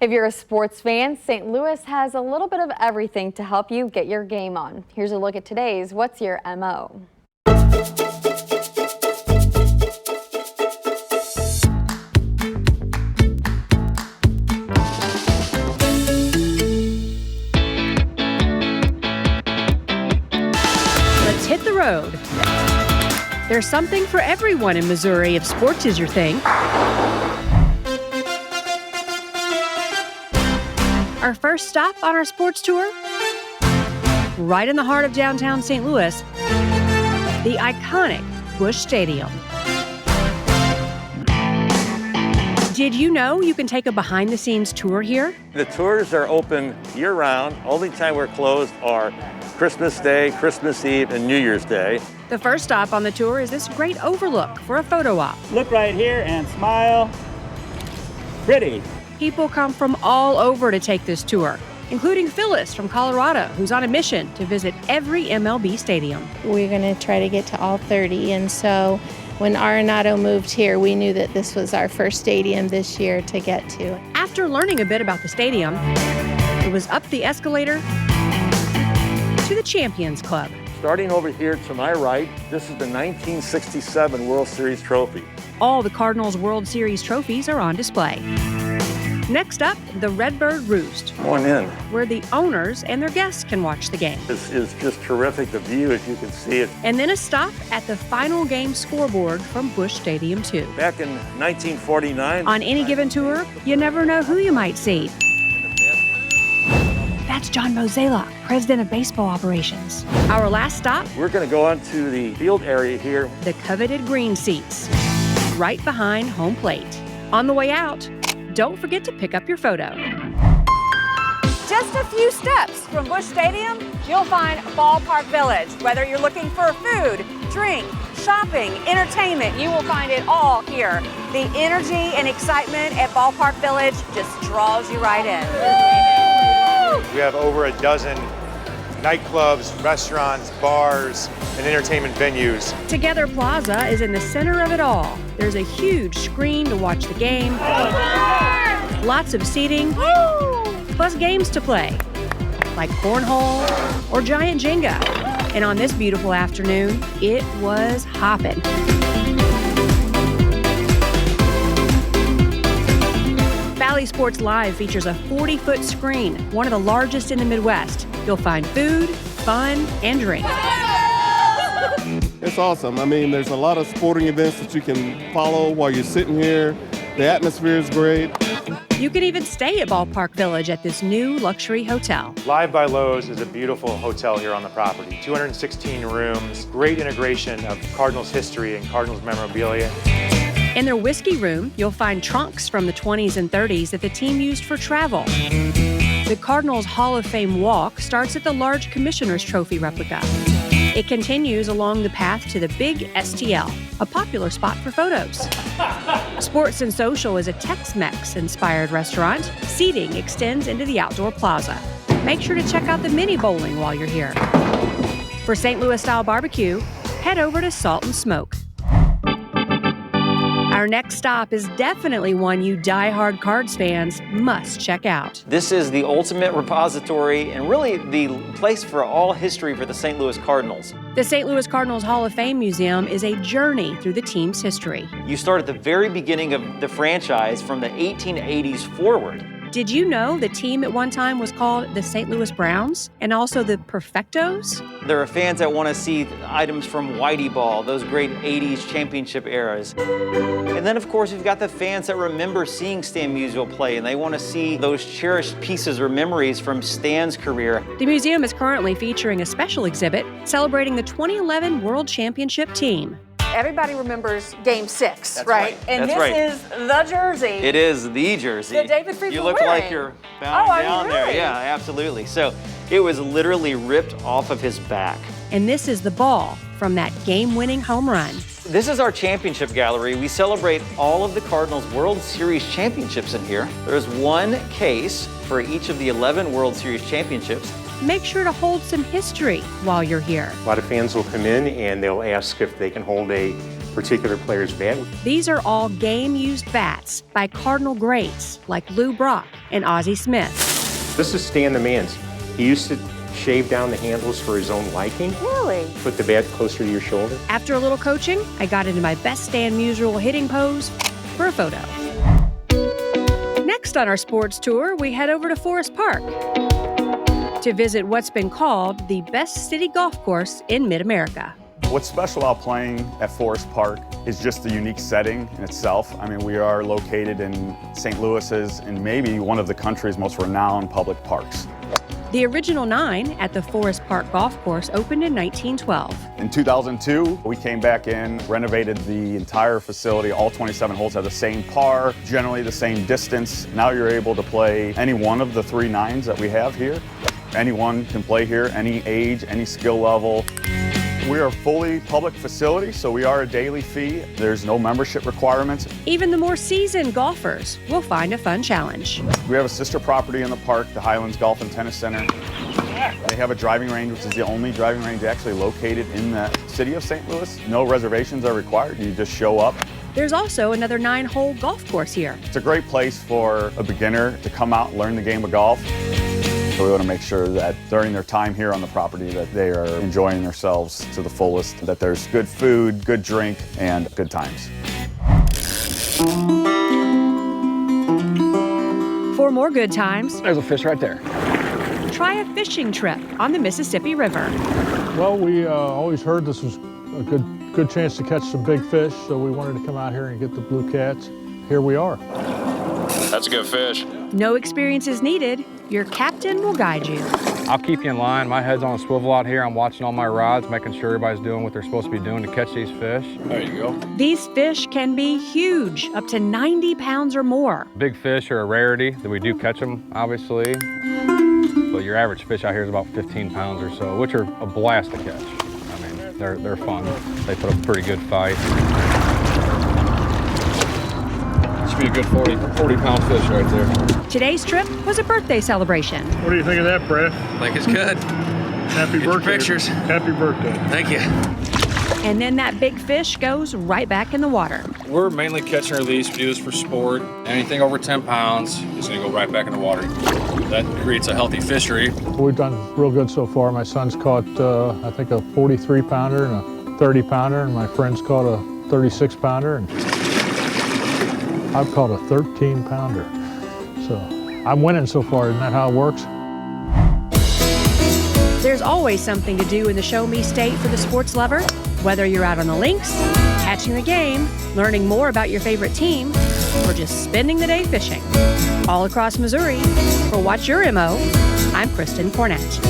If you're a sports fan, St. Louis has a little bit of everything to help you get your game on. Here's a look at today's What's Your MO? Let's hit the road. There's something for everyone in Missouri if sports is your thing. Our first stop on our sports tour? Right in the heart of downtown St. Louis, the iconic Busch Stadium. Did you know you can take a behind-the-scenes tour here? The tours are open year-round. Only time we're closed are Christmas Day, Christmas Eve, and New Year's Day. The first stop on the tour is this great overlook for a photo op. Look right here and smile. Pretty. People come from all over to take this tour, including Phyllis from Colorado, who's on a mission to visit every MLB stadium. We're going to try to get to all 30, and so when Arenado moved here, we knew that this was our first stadium this year to get to. After learning a bit about the stadium, it was up the escalator to the Champions Club. Starting over here to my right, this is the 1967 World Series trophy. All the Cardinals World Series trophies are on display. Next up, the Redbird Roost, Come on in. where the owners and their guests can watch the game. This is just terrific, the view, as you can see it. And then a stop at the final game scoreboard from Busch Stadium 2. Back in 1949. On any given tour, you never know who you might see. That's John Mozeliak, president of baseball operations. Our last stop, We're going to go on to the field area here. the coveted green seats, right behind home plate. On the way out, don't forget to pick up your photo. Just a few steps from Busch Stadium, you'll find Ballpark Village. Whether you're looking for food, drink, shopping, entertainment, you will find it all here. The energy and excitement at Ballpark Village just draws you right in. We have over a dozen nightclubs, restaurants, bars, and entertainment venues. Together Plaza is in the center of it all. There's a huge screen to watch the game, lots of seating, plus games to play, like cornhole or giant Jenga. And on this beautiful afternoon, it was hopping. Valley Sports Live features a 40-foot screen, one of the largest in the Midwest. You'll find food, fun, and drink. It's awesome. I mean, there's a lot of sporting events that you can follow while you're sitting here. The atmosphere is great. You can even stay at Ballpark Village at this new luxury hotel. Live by Lowe's is a beautiful hotel here on the property. 216 rooms, great integration of Cardinals history and Cardinals memorabilia. In their whiskey room, you'll find trunks from the 20s and 30s that the team used for travel. The Cardinals Hall of Fame walk starts at the large Commissioner's Trophy replica. It continues along the path to the Big STL, a popular spot for photos. Sports and Social is a Tex-Mex inspired restaurant. Seating extends into the outdoor plaza. Make sure to check out the mini bowling while you're here. For St. Louis style barbecue, head over to Salt and Smoke. Our next stop is definitely one you die-hard Cards fans must check out. This is the ultimate repository and really the place for all history for the St. Louis Cardinals. The St. Louis Cardinals Hall of Fame Museum is a journey through the team's history. You start at the very beginning of the franchise from the 1880s forward. Did you know the team at one time was called the St. Louis Browns and also the Perfectos? There are fans that want to see items from Whitey Ball, those great 80s championship eras. And then, of course, we've got the fans that remember seeing Stan Musial play, and they want to see those cherished pieces or memories from Stan's career. The museum is currently featuring a special exhibit celebrating the 2011 World Championship team. Everybody remembers Game 6, That's right? right. And That's this right. is the jersey. It is the jersey. That David Friedman You look wearing. like you're bowing are you down there. really? Yeah, absolutely. So it was literally ripped off of his back. And this is the ball from that game-winning home run. This is our championship gallery. We celebrate all of the Cardinals World Series championships in here. There's one case for each of the 11 World Series championships. Make sure to hold some history while you're here. A lot of fans will come in and they'll ask if they can hold a particular player's bat. These are all game-used bats by Cardinal greats like Lou Brock and Ozzie Smith. This is Stan the Man's. He used to shave down the handles for his own liking. Really? Put the bat closer to your shoulder. After a little coaching, I got into my best Stan Musial hitting pose for a photo. Next on our sports tour, we head over to Forest Park to visit what's been called the best city golf course in mid-America. What's special about playing at Forest Park is just the unique setting in itself. I mean, we are located in St. Louis's and maybe one of the country's most renowned public parks. The original 9 at the Forest Park Golf Course opened in 1912. In 2002, we came back in, renovated the entire facility. All 27 holes have the same par, generally the same distance. Now you're able to play any one of the 3 9s that we have here. Anyone can play here, any age, any skill level. We are a fully public facility, so we are a daily fee. There's no membership requirements. Even the more seasoned golfers will find a fun challenge. We have a sister property in the park, the Highlands Golf and Tennis Center. They have a driving range, which is the only driving range actually located in the city of St. Louis. No reservations are required. You just show up. There's also another 9-hole golf course here. It's a great place for a beginner to come out and learn the game of golf. So we want to make sure that during their time here on the property that they are enjoying themselves to the fullest, that there's good food, good drink, and good times. For more good times, there's a fish right there. Try a fishing trip on the Mississippi River. Well, we always heard this was a good chance to catch some big fish, so we wanted to come out here and get the blue cats. Here we are. That's a good fish. No experience is needed. Your captain will guide you. I'll keep you in line. My head's on a swivel out here. I'm watching all my rods, making sure everybody's doing what they're supposed to be doing to catch these fish. There you go. These fish can be huge, up to 90 pounds or more. Big fish are a rarity, that we do catch them, obviously. But your average fish out here is about 15 pounds or so, which are a blast to catch. I mean, they're fun. They put up a pretty good fight. Should be a good 40-pound fish right there. Today's trip was a birthday celebration. What do you think of that, Brett? I think it's good. Happy birthday. Pictures. Happy birthday. Thank you. And then that big fish goes right back in the water. We're mainly catch and release. We do this for sport. Anything over 10 pounds is going to go right back in the water. That creates a healthy fishery. We've done real good so far. My son's caught, I think, a 43-pounder and a 30-pounder, and my friend's caught a 36-pounder. And I've caught a 13-pounder. So I'm winning so far. Isn't that how it works? There's always something to do in the Show Me State for the sports lover. Whether you're out on the links, catching the game, learning more about your favorite team, or just spending the day fishing. All across Missouri. For What's Your MO, I'm Kristen Cornett.